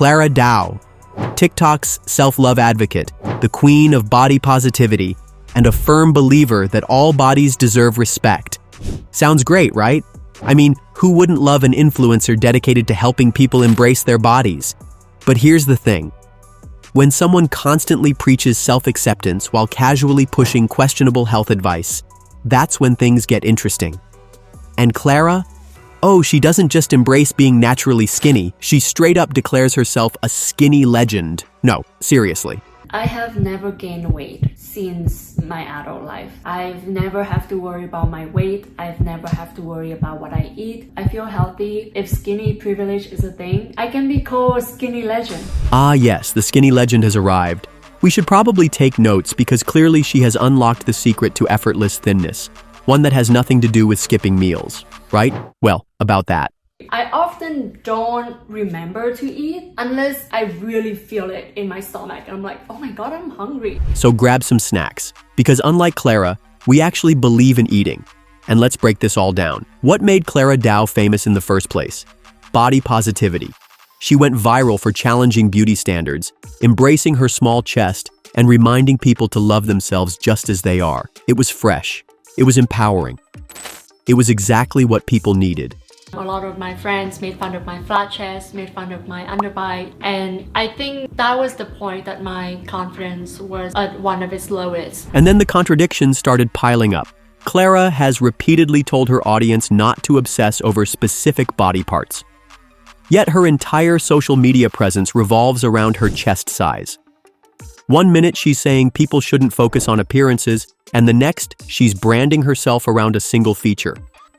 Clara Dao, TikTok's self-love advocate, the queen of body positivity, and a firm believer that all bodies deserve respect. Sounds great, right? I mean, who wouldn't love an influencer dedicated to helping people embrace their bodies? But here's the thing. When someone constantly preaches self-acceptance while casually pushing questionable health advice, that's when things get interesting. And Clara? Oh, she doesn't just embrace being naturally skinny, she straight up declares herself a skinny legend. No, seriously. I have never gained weight since my adult life. I've never have to worry about my weight. I've never have to worry about what I eat. I feel healthy. If skinny privilege is a thing, I can be called a skinny legend. Ah yes, the skinny legend has arrived. We should probably take notes because clearly she has unlocked the secret to effortless thinness, one that has nothing to do with skipping meals, right? Well, about that. I often don't remember to eat unless I really feel it in my stomach. And I'm like, oh my God, I'm hungry. So grab some snacks, because unlike Clara, we actually believe in eating. And let's break this all down. What made Clara Dao famous in the first place? Body positivity. She went viral for challenging beauty standards, embracing her small chest, and reminding people to love themselves just as they are. It was fresh. It was empowering. It was exactly what people needed. A lot of my friends made fun of my flat chest, made fun of my underbite, and I think that was the point that my confidence was at one of its lowest. And then the contradictions started piling up. Clara has repeatedly told her audience not to obsess over specific body parts. Yet her entire social media presence revolves around her chest size. One minute she's saying people shouldn't focus on appearances, and the next she's branding herself around a single feature.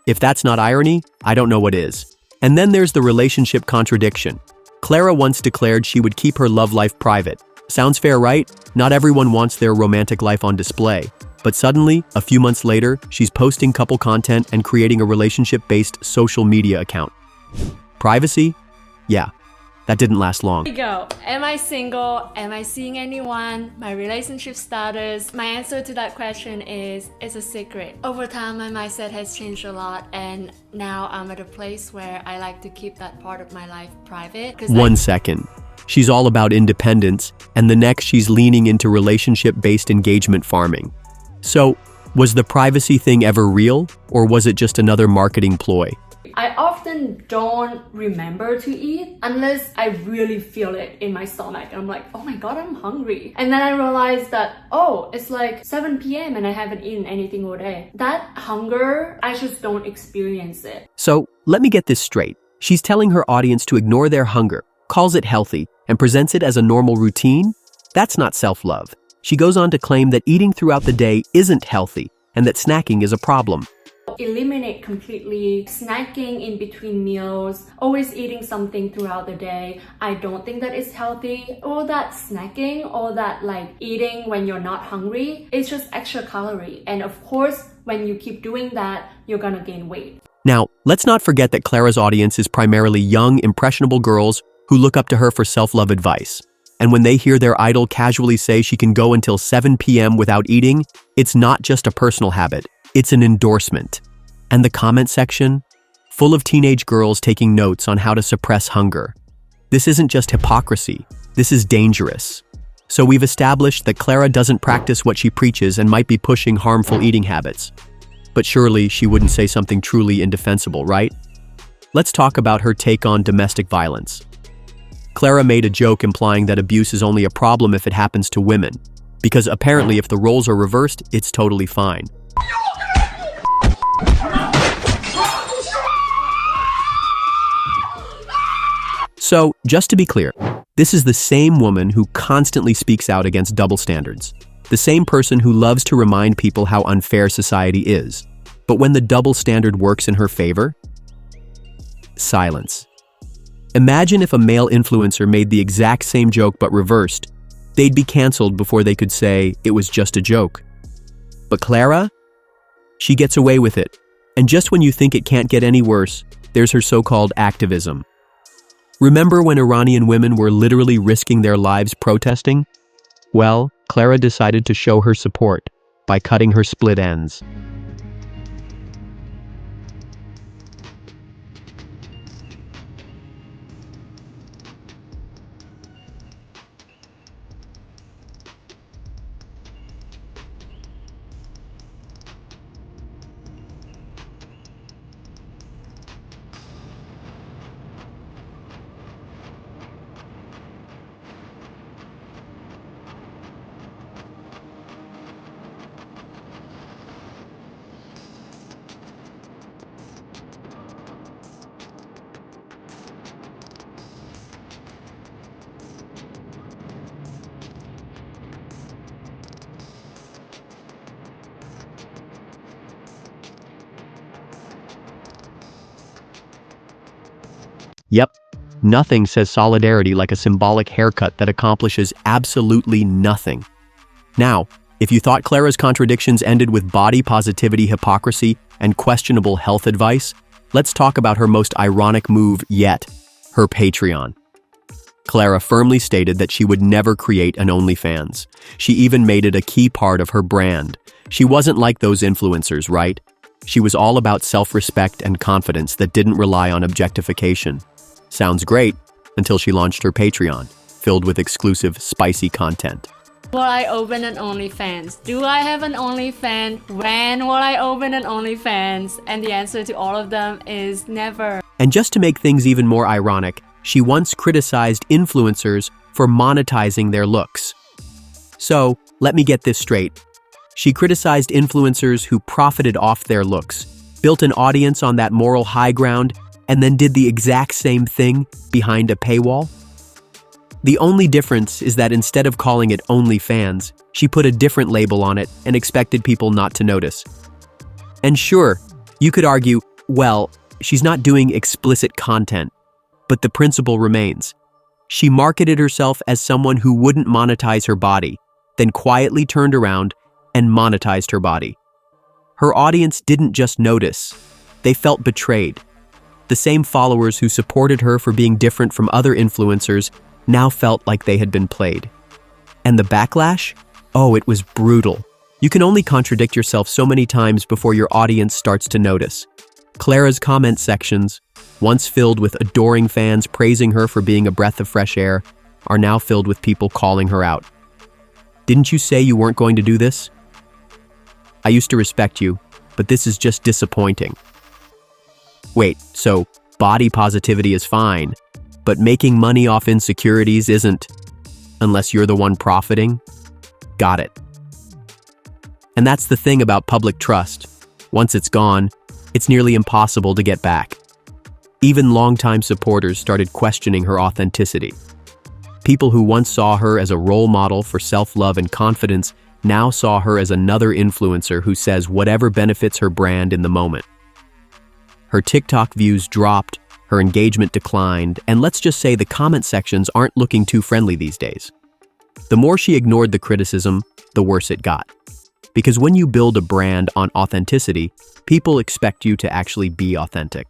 If that's not irony, I don't know what is. And then there's the relationship contradiction. Clara once declared she would keep her love life private. Sounds fair, right? Not everyone wants their romantic life on display. But suddenly, a few months later, she's posting couple content and creating a relationship-based social media account. Privacy? Yeah, that didn't last long. Here we go. Am I single? Am I seeing anyone? My relationship status? My answer to that question is, it's a secret. Over time, my mindset has changed a lot, and now I'm at a place where I like to keep that part of my life private. One second. She's all about independence, and the next she's leaning into relationship-based engagement farming. So, was the privacy thing ever real, or was it just another marketing ploy? I often don't remember to eat unless I really feel it in my stomach. I'm like, oh my God, I'm hungry. And then I realized that, oh, it's like 7 p.m. and I haven't eaten anything all day. That hunger, I just don't experience it. So, let me get this straight. She's telling her audience to ignore their hunger, calls it healthy, and presents it as a normal routine? That's not self-love. She goes on to claim that eating throughout the day isn't healthy, and that snacking is a problem. Eliminate completely snacking in between meals, always eating something throughout the day. I don't think that is healthy. All that snacking, all that like eating when you're not hungry, it's just extra calorie. And of course, when you keep doing that, you're gonna gain weight. Now, let's not forget that Clara's audience is primarily young, impressionable girls who look up to her for self-love advice. And when they hear their idol casually say she can go until 7 p.m. without eating, it's not just a personal habit. It's an endorsement. And the comment section? Full of teenage girls taking notes on how to suppress hunger. This isn't just hypocrisy, this is dangerous. So we've established that Clara doesn't practice what she preaches and might be pushing harmful eating habits. But surely she wouldn't say something truly indefensible, right? Let's talk about her take on domestic violence. Clara made a joke implying that abuse is only a problem if it happens to women, because apparently if the roles are reversed, it's totally fine. So, just to be clear, this is the same woman who constantly speaks out against double standards. The same person who loves to remind people how unfair society is. But when the double standard works in her favor, silence. Imagine if a male influencer made the exact same joke but reversed. They'd be canceled before they could say it was just a joke. But Clara? She gets away with it. And just when you think it can't get any worse, there's her so-called activism. Remember when Iranian women were literally risking their lives protesting? Well, Clara decided to show her support by cutting her split ends. Yep, nothing says solidarity like a symbolic haircut that accomplishes absolutely nothing. Now, if you thought Clara's contradictions ended with body positivity hypocrisy and questionable health advice, let's talk about her most ironic move yet, her Patreon. Clara firmly stated that she would never create an OnlyFans. She even made it a key part of her brand. She wasn't like those influencers, right? She was all about self-respect and confidence that didn't rely on objectification. Sounds great, until she launched her Patreon, filled with exclusive, spicy content. Will I open an OnlyFans? Do I have an OnlyFans? When will I open an OnlyFans? And the answer to all of them is never. And just to make things even more ironic, she once criticized influencers for monetizing their looks. So, let me get this straight. She criticized influencers who profited off their looks, built an audience on that moral high ground, and then did the exact same thing behind a paywall? The only difference is that instead of calling it OnlyFans, she put a different label on it and expected people not to notice. And sure, you could argue, well, she's not doing explicit content, but the principle remains. She marketed herself as someone who wouldn't monetize her body, then quietly turned around and monetized her body. Her audience didn't just notice, they felt betrayed. The same followers who supported her for being different from other influencers now felt like they had been played. And the backlash? Oh, it was brutal. You can only contradict yourself so many times before your audience starts to notice. Clara's comment sections, once filled with adoring fans praising her for being a breath of fresh air, are now filled with people calling her out. Didn't you say you weren't going to do this? I used to respect you, but this is just disappointing. Wait, so body positivity is fine, but making money off insecurities isn't, unless you're the one profiting? Got it. And that's the thing about public trust. Once it's gone, it's nearly impossible to get back. Even longtime supporters started questioning her authenticity. People who once saw her as a role model for self-love and confidence now saw her as another influencer who says whatever benefits her brand in the moment. Her TikTok views dropped, her engagement declined, and let's just say the comment sections aren't looking too friendly these days. The more she ignored the criticism, the worse it got. Because when you build a brand on authenticity, people expect you to actually be authentic.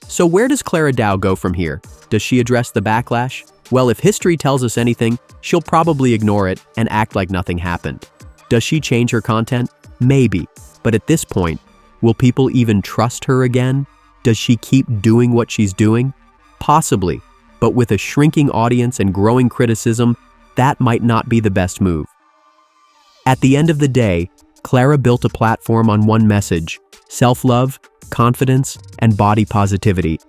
So where does Clara Dao go from here? Does she address the backlash? Well, if history tells us anything, she'll probably ignore it and act like nothing happened. Does she change her content? Maybe. But at this point, will people even trust her again? Does she keep doing what she's doing? Possibly. But with a shrinking audience and growing criticism, that might not be the best move. At the end of the day, Clara built a platform on one message: self-love, confidence, and body positivity.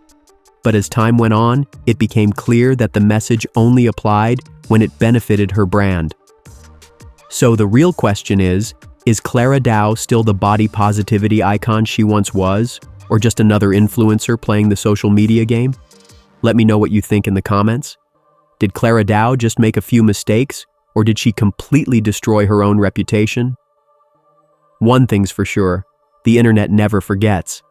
But as time went on, it became clear that the message only applied when it benefited her brand. So the real question is Clara Dao still the body positivity icon she once was, or just another influencer playing the social media game? Let me know what you think in the comments. Did Clara Dao just make a few mistakes, or did she completely destroy her own reputation? One thing's for sure, the internet never forgets.